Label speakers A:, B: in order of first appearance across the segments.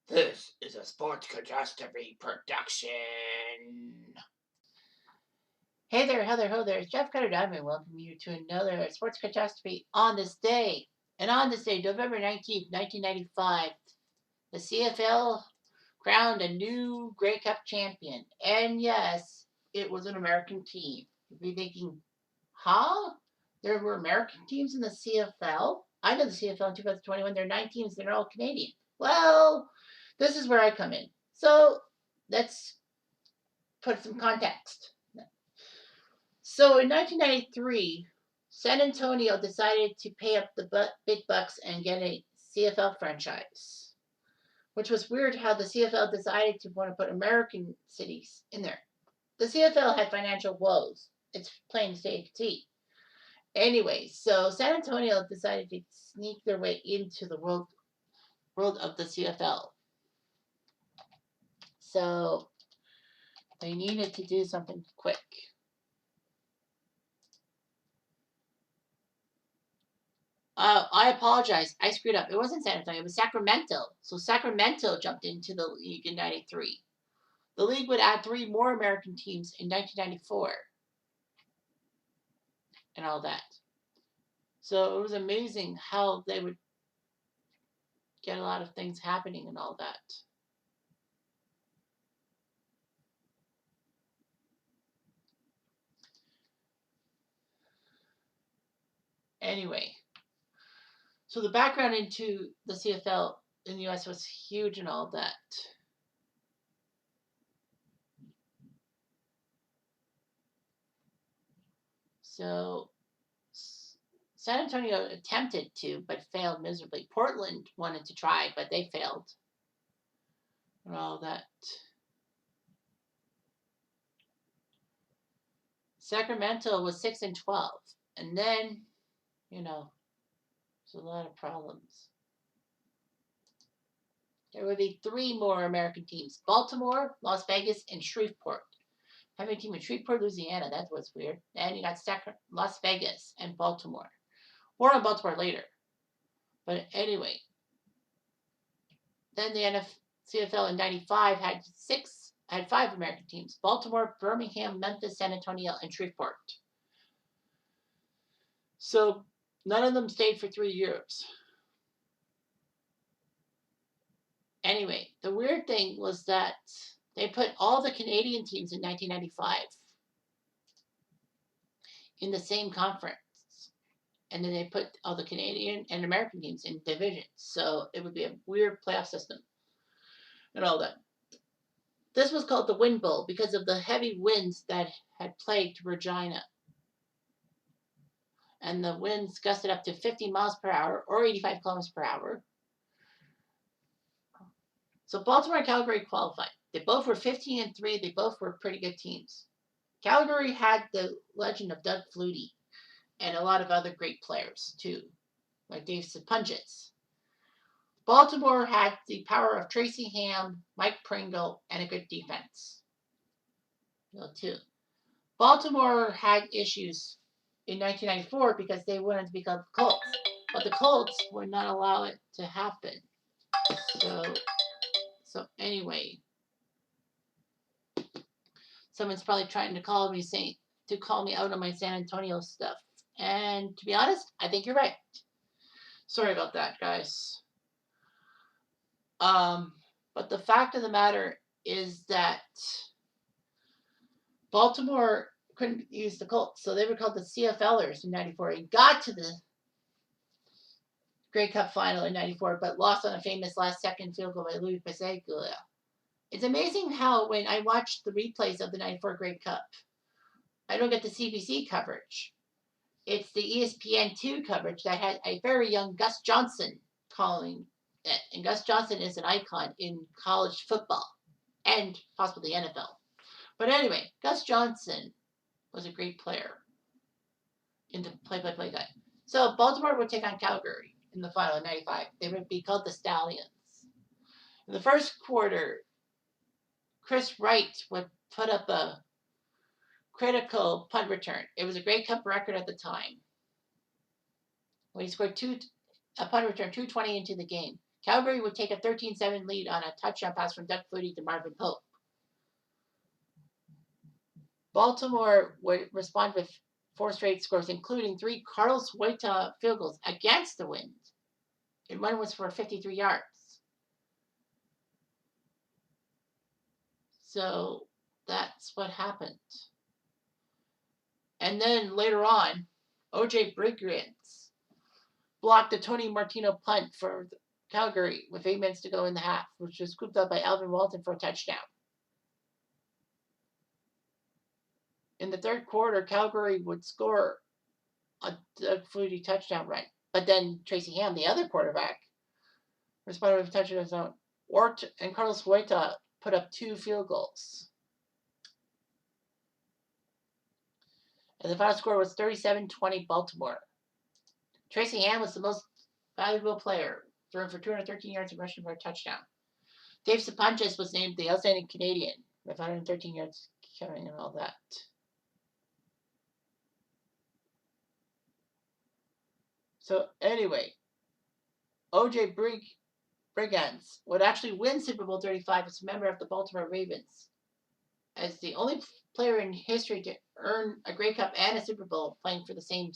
A: This is a sports catastrophe production. Hey there, Heather, ho there. It's Jeff Cutter Diamond. Welcome you to another sports catastrophe on this day. And on this day, November 19th, 1995, the CFL crowned a new Grey Cup champion. And yes, it was an American team. You'd be thinking, huh? There were American teams in the CFL? I know the CFL in 2021, there are 9 teams, they're all Canadian. Well, this is where I come in. So let's put some context. So in 1993, San Antonio decided to pay up the big bucks and get a CFL franchise, which was weird how the CFL decided to want to put American cities in there. The CFL had financial woes. It's plain as day to see. Anyway, so San Antonio decided to sneak their way into the world of the CFL. So they needed to do something quick. I apologize. I screwed up. It wasn't San Antonio. It was Sacramento. So Sacramento jumped into the league in 93. The league would add 3 more American teams in 1994 and all that. So it was amazing how they would get a lot of things happening and all that. Anyway, so the background into the CFL in the US was huge and all that. So San Antonio attempted to, but failed miserably. Portland wanted to try, but they failed. And all that. Sacramento was 6-12. And then, there's a lot of problems. There would be 3 more American teams: Baltimore, Las Vegas, and Shreveport. Having a team in Shreveport, Louisiana, that was weird. And you got Las Vegas and Baltimore. More on Baltimore later. But anyway, then the CFL in 95 had 5 American teams: Baltimore, Birmingham, Memphis, San Antonio, and Shreveport. So none of them stayed for 3 years. Anyway, the weird thing was that they put all the Canadian teams in 1995 in the same conference. And then they put all the Canadian and American teams in divisions. So it would be a weird playoff system and all that. This was called the Wind Bowl because of the heavy winds that had plagued Regina. And the winds gusted up to 50 miles per hour or 85 kilometers per hour. So Baltimore and Calgary qualified. They both were 15-3. They both were pretty good teams. Calgary had the legend of Doug Flutie and a lot of other great players too, like Dave Sapunjits. Baltimore had the power of Tracy Ham, Mike Pringle, and a good defense. Too. Baltimore had issues in 1994 because they wanted to become the Colts, but the Colts would not allow it to happen. So anyway, someone's probably trying to call me out on my San Antonio stuff. And to be honest, I think you're right. Sorry about that, guys. But the fact of the matter is that Baltimore couldn't use the Colts, so they were called the CFLers in 94. It got to the Grey Cup final in 94, but lost on a famous last-second field goal by Louis Paseglia. It's amazing how when I watched the replays of the 94 Grey Cup, I don't get the CBC coverage. It's the ESPN2 coverage that had a very young Gus Johnson calling it. And Gus Johnson is an icon in college football and possibly the NFL. But anyway, Gus Johnson was a great player in the play-by-play guy. So Baltimore would take on Calgary in the final in 95. They would be called the Stallions. In the first quarter, Chris Wright would put up a critical punt return. It was a Grey Cup record at the time. When he scored a punt return 2:20 into the game. Calgary would take a 13-7 lead on a touchdown pass from Doug Flutie to Marvin Pope. Baltimore would respond with 4 straight scores, including 3 Carlos Huerta field goals against the wind, and one was for 53 yards. So that's what happened. And then later on, O.J. Briggs blocked a Tony Martino punt for Calgary with 8 minutes to go in the half, which was scooped up by Alvin Walton for a touchdown. In the third quarter, Calgary would score a Doug Flutie touchdown run. But then Tracy Ham, the other quarterback, responded with a touchdown of his own. Ort and Carlos Huerta put up 2 field goals. And the final score was 37-20 Baltimore. Tracy Ham was the most valuable player, throwing for 213 yards and rushing for a touchdown. Dave Sapunches was named the outstanding Canadian with 113 yards carrying and all that. So anyway, O.J. Briggs would actually win Super Bowl 35 as a member of the Baltimore Ravens, as the only player in history to earn a Grey Cup and a Super Bowl playing for the same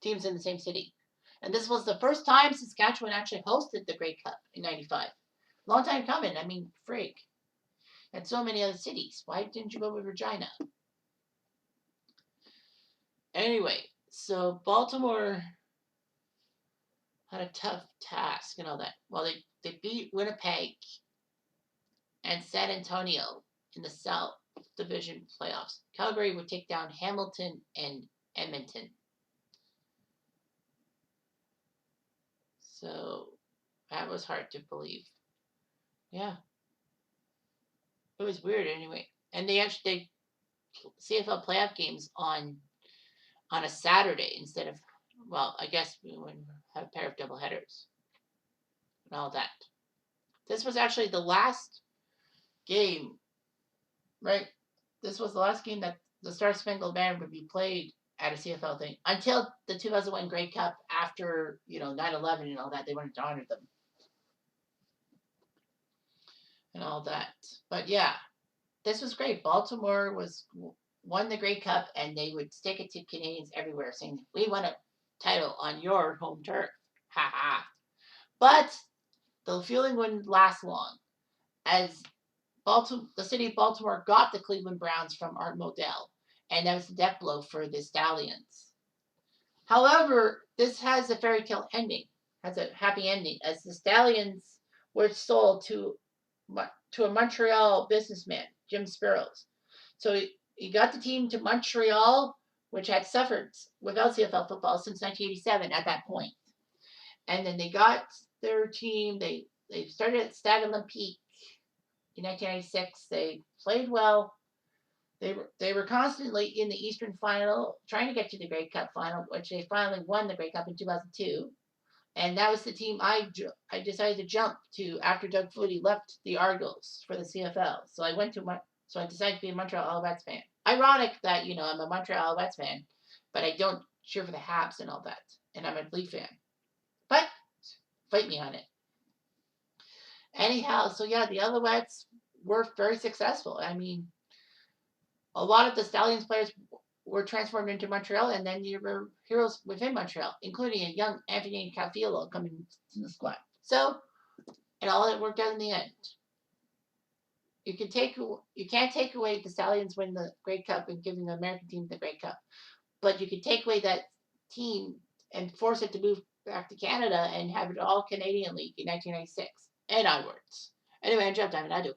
A: teams in the same city. And this was the first time Saskatchewan actually hosted the Grey Cup in 95. Long time coming. I mean, frig. And so many other cities. Why didn't you go with Regina? Anyway, so Baltimore had a tough task and all that. Well, they beat Winnipeg and San Antonio in the South Division playoffs. Calgary would take down Hamilton and Edmonton. So that was hard to believe. Yeah. It was weird anyway. And they actually CFL playoff games on a Saturday instead of, well, I guess we would have a pair of double headers and all that. This was actually the last game, right? This was the last game that the Star Spangled Banner would be played at a CFL thing until the 2001 Grey Cup after, 9/11 and all that. They wanted to honor them and all that. But yeah, this was great. Baltimore won the Grey Cup, and they would stick it to Canadians everywhere, saying, "We won a title on your home turf." Ha ha. But the feeling wouldn't last long, as the city of Baltimore got the Cleveland Browns from Art Modell, and that was the death blow for the Stallions. However, this has a fairy tale ending, has a happy ending, as the Stallions were sold to a Montreal businessman, Jim Sparrows. So he got the team to Montreal, which had suffered without CFL football since 1987 at that point. And then they got their team, they started at Stade Olympique in 1996. They played well. They were constantly in the Eastern Final, trying to get to the Grey Cup final, which they finally won the Grey Cup in 2002. And that was the team I decided to jump to after Doug Flutie left the Argos for the CFL. So I decided to be a Montreal Alouettes fan. Ironic that, I'm a Montreal Alouettes fan, but I don't cheer for the Habs and all that. And I'm a Leaf fan. But fight me on it. Anyhow, so yeah, the Alouettes were very successful. I mean, a lot of the Stallions players were transformed into Montreal, and then you were heroes within Montreal, including a young Anthony Calvillo coming to the squad. So, and all it worked out in the end. You can't take away the Stallions winning the Grey Cup and giving the American team the Grey Cup, but you can take away that team and force it to move back to Canada and have it all Canadian League in 1996 and onwards. Anyway, I'm Jeff Diamond. I do.